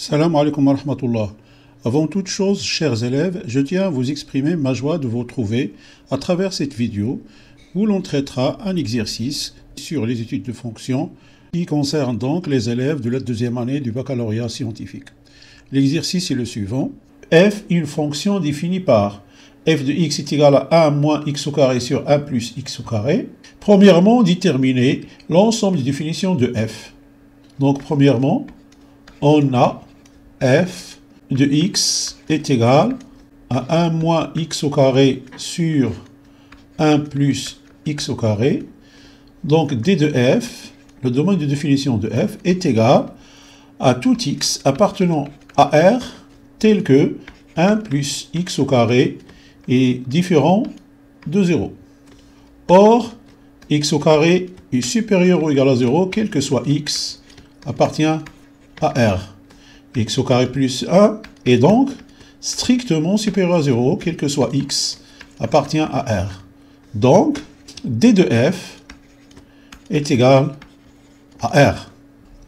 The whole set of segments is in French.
Salam alaikum wa rahmatullah. Avant toute chose, chers élèves, je tiens à vous exprimer ma joie de vous trouver à travers cette vidéo où l'on traitera un exercice sur les études de fonction qui concerne donc les élèves de la deuxième année du baccalauréat scientifique. L'exercice est le suivant. F, une fonction définie par f de x est égal à 1 moins x au carré sur 1 plus x au carré. Premièrement, déterminer l'ensemble des définitions de f. Donc, premièrement, on a f de x est égal à 1 moins x au carré sur 1 plus x au carré. Donc, d de f, le domaine de définition de f, est égal à tout x appartenant à R tel que 1 plus x au carré est différent de 0. Or, x au carré est supérieur ou égal à 0, quel que soit x, appartient à R. X au carré plus 1 est donc strictement supérieur à 0, quel que soit x, appartient à R. Donc, d de f est égal à R.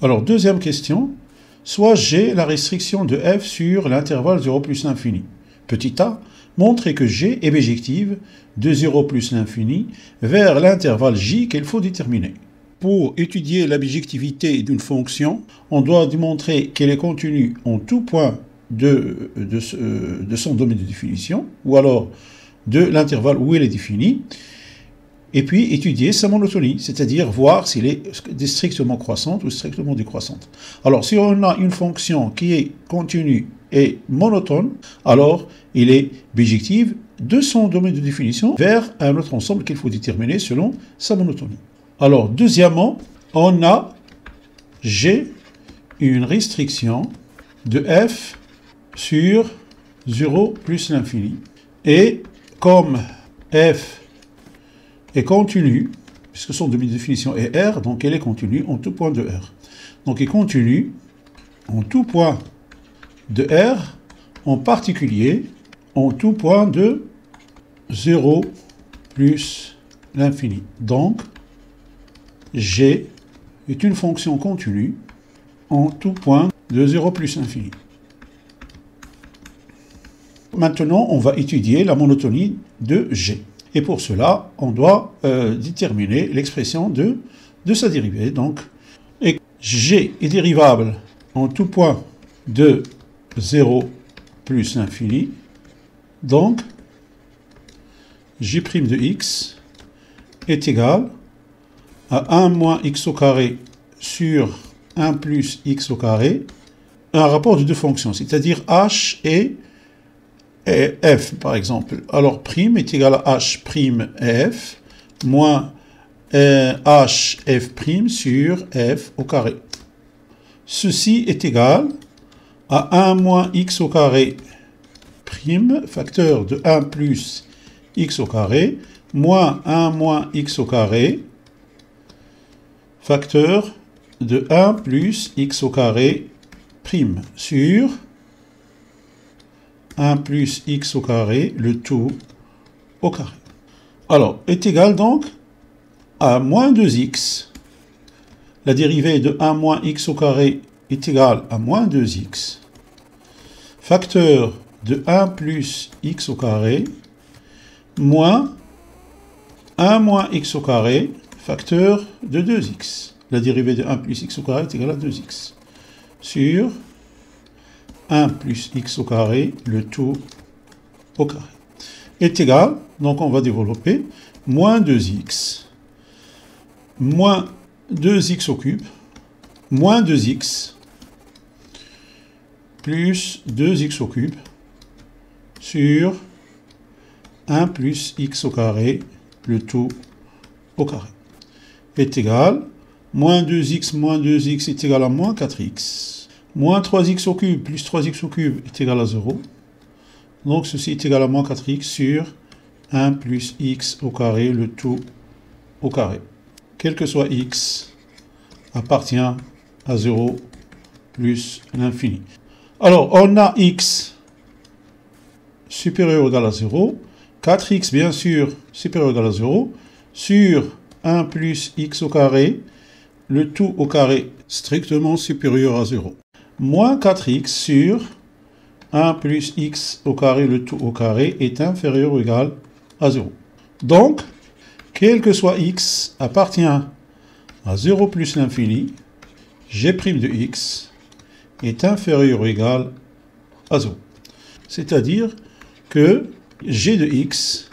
Alors, deuxième question. Soit G la restriction de f sur l'intervalle 0 plus l'infini. Petit a, montrer que G est bijective de 0 plus l'infini vers l'intervalle J qu'il faut déterminer. Pour étudier la bijectivité d'une fonction, on doit démontrer qu'elle est contenue en tout point de son domaine de définition, ou alors de l'intervalle où elle est définie, et puis étudier sa monotonie, c'est-à-dire voir s'il est strictement croissante ou strictement décroissante. Alors, si on a une fonction qui est continue et monotone, alors il est bijective de son domaine de définition vers un autre ensemble qu'il faut déterminer selon sa monotonie. Alors, deuxièmement, on a G une restriction de f sur 0 plus l'infini. Et comme f est continue, puisque son domaine de définition est R, donc elle est continue en tout point de R. Donc elle est continue en tout point de R, en particulier en tout point de 0 plus l'infini. Donc, G est une fonction continue en tout point de 0 plus l'infini. Maintenant, on va étudier la monotonie de G. Et pour cela, on doit déterminer l'expression de sa dérivée. Donc, et G est dérivable en tout point de 0 plus l'infini. Donc, G' de x est égal à 1 moins x au carré sur 1 plus x au carré, un rapport de deux fonctions, c'est-à-dire h et f, par exemple. Alors, prime est égal à h' et f moins h f' sur f au carré. Ceci est égal à 1 moins x au carré prime, facteur de 1 plus x au carré, moins 1 moins x au carré, facteur de 1 plus x au carré prime, sur 1 plus x au carré, le tout au carré. Alors, est égal donc à moins 2x. La dérivée de 1 moins x au carré est égale à moins 2x. Facteur de 1 plus x au carré, moins 1 moins x au carré, facteur de 2x. La dérivée de 1 plus x au carré est égale à 2x. Sur 1 plus x au carré, le tout au carré. Est égal, donc on va développer, moins 2x, moins 2x au cube, moins 2x, plus 2x au cube, sur 1 plus x au carré, le tout au carré. Est égal, moins 2x est égal à moins 4x. Moins 3x au cube plus 3x au cube est égal à 0. Donc ceci est égal à moins 4x sur 1 plus x au carré, le tout au carré. Quel que soit x, appartient à 0 plus l'infini. Alors, on a x supérieur ou égal à 0. 4x, bien sûr, supérieur ou égal à 0. Sur 1 plus x au carré, le tout au carré strictement supérieur à 0. moins 4x sur 1 plus x au carré, le tout au carré, est inférieur ou égal à 0. Donc, quel que soit x appartient à 0 plus l'infini, g' de x est inférieur ou égal à 0. C'est-à-dire que g de x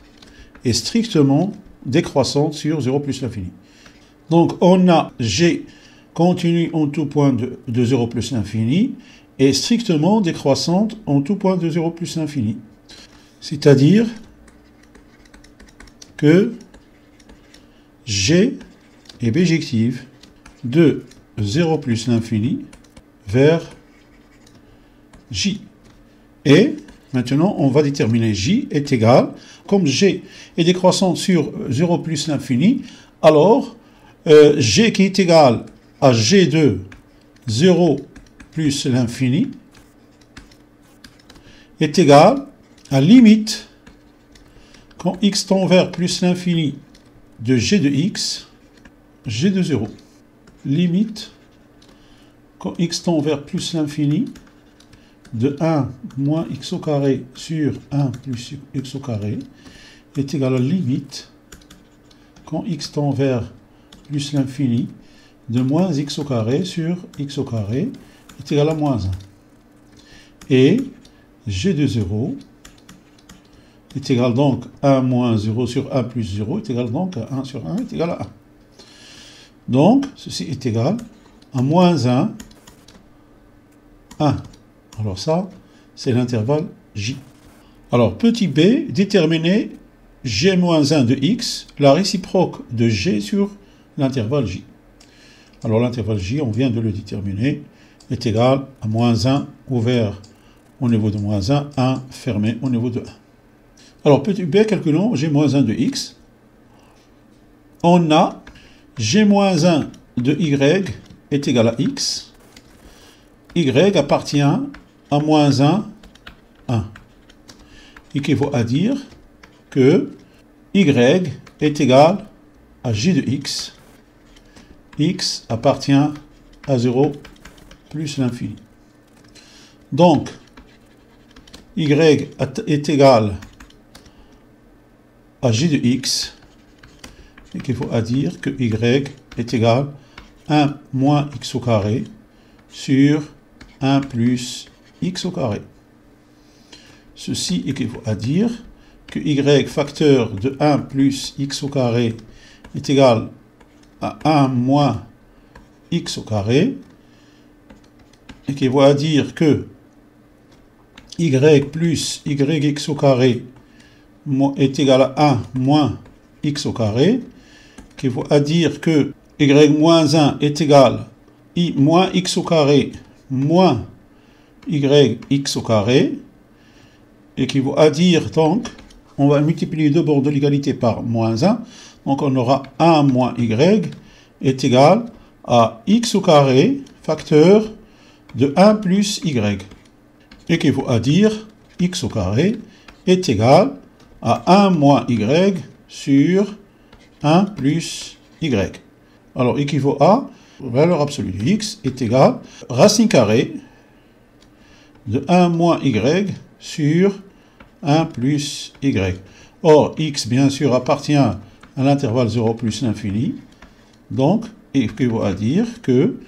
est strictement décroissante sur 0 plus l'infini. Donc, on a g continue en tout point de 0 plus l'infini est strictement décroissante en tout point de 0 plus l'infini. C'est-à-dire que g est bijective de 0 plus l'infini vers j. Et maintenant, on va déterminer j est égal, comme g est décroissante sur 0 plus l'infini, alors g qui est égal à g de 0 plus l'infini est égal à limite quand x tend vers plus l'infini de g de x, g de 0. Limite quand x tend vers plus l'infini de 1 moins x au carré sur 1 plus x au carré est égal à limite quand x tend vers plus l'infini de moins x au carré sur x au carré est égal à moins 1. Et g de 0 est égal donc à 1 moins 0 sur 1 plus 0 est égal donc à 1 sur 1 est égal à 1. Donc, ceci est égal à moins 1, 1. Alors ça, c'est l'intervalle j. Alors, petit b, déterminer g-1 de x, la réciproque de g sur l'intervalle j. Alors, l'intervalle j, on vient de le déterminer, est égal à moins 1 ouvert au niveau de moins 1, 1 fermé au niveau de 1. Alors, petit b, calculons g-1 de x. On a g-1 de y est égal à x. Y appartient à moins 1, 1. Équivaut à dire que y est égal à j de x. X appartient à 0 plus l'infini. Donc, y est égal à j de x, et qu'il faut à dire que y est égal à 1 moins x au carré sur 1 plus x au carré. Ceci équivaut à dire que y facteur de 1 plus x au carré est égal à 1 moins x au carré, équivaut à dire que y plus yx au carré est égal à 1 moins x au carré, qui vaut à dire que y moins 1 est égal à i moins x au carré moins yx au carré, et qui vaut à dire donc, on va multiplier les deux bords de l'égalité par moins 1, donc on aura 1 moins y est égal à x au carré facteur de 1 plus y, et qui vaut à dire x au carré est égal à 1 moins y sur 1 plus y. Alors, équivaut à, valeur absolue de x est égal à racine carrée de 1 moins y sur 1 plus y. Or, x, bien sûr, appartient à l'intervalle 0 plus l'infini. Donc, équivaut à dire que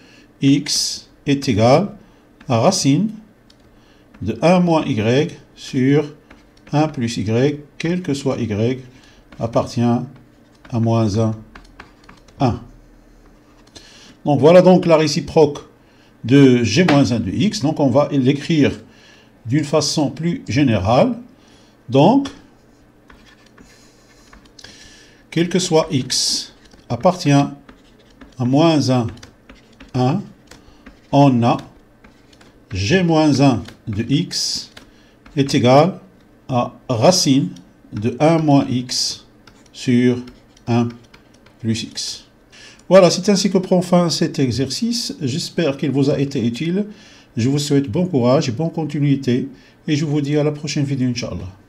x est égal à racine de 1 moins y sur 1 plus y, quel que soit y, appartient à moins 1, 1. Donc voilà donc la réciproque de g-1 de x. Donc on va l'écrire d'une façon plus générale. Donc, quel que soit x appartient à moins 1, 1, on a g-1 de x est égal à racine de 1 moins x sur 1 plus x. Voilà, c'est ainsi que prend fin cet exercice. J'espère qu'il vous a été utile. Je vous souhaite bon courage et bonne continuité. Et je vous dis à la prochaine vidéo, Inch'Allah.